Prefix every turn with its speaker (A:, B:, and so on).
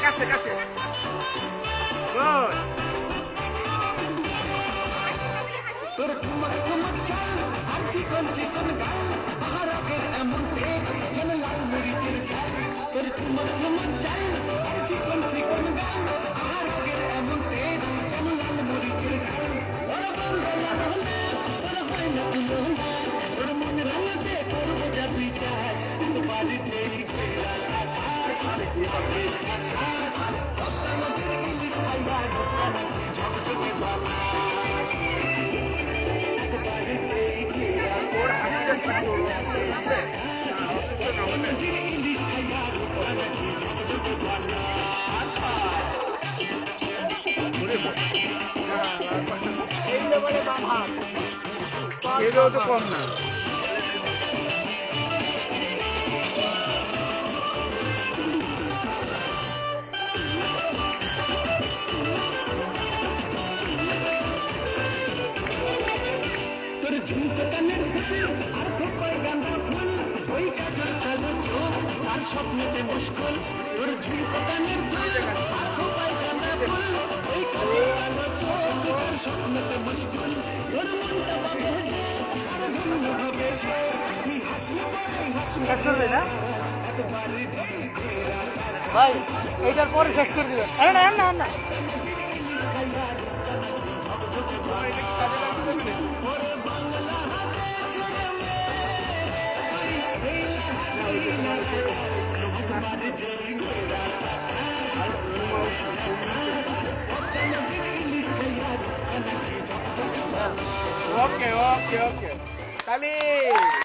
A: কাছে কাছে গুড
B: তোর ঠুমক ঠুমক চাল আর চিকন চিকন গাল আমার আগের এমন তেজ যেন লাল মরিচের ঝাল তোর ঠুমক ঠুমক চাল আর চিকন চিকন গাল আমার আগের এমন তেজ যেন লাল মরিচের ঝাল ওর বন্ধলা হলে তোর হয় না তুলনা তোর মন রাঙাতে করবো যা তুই চাস বাড়িতে ঘেরা আকাশ ইলিশ খাইয়া ঝকঝকে বাবা
A: এটাও তো কম না
B: তোর ঝুমকো কানের ফুল আর খোপায় গাঁদা ফুল ওই কাজল কালো চোখ তার স্বপ্নেতে মুশকুল তোর ঝুমকো কানের ফুল আর খোপায় গাঁদা ফুল ওই কাজল কালো চোখ তার স্বপ্নেতে মুশকুল তোর মনটা বাঁধে আর ধন্য হবে সে তুই হাসলে পরে হাসলে
A: না
B: একবারে
A: ভাই এইটার পরে শেষ করে দিবেন না না না
B: ওকে
A: ওকে ওকে ওকে তাহলে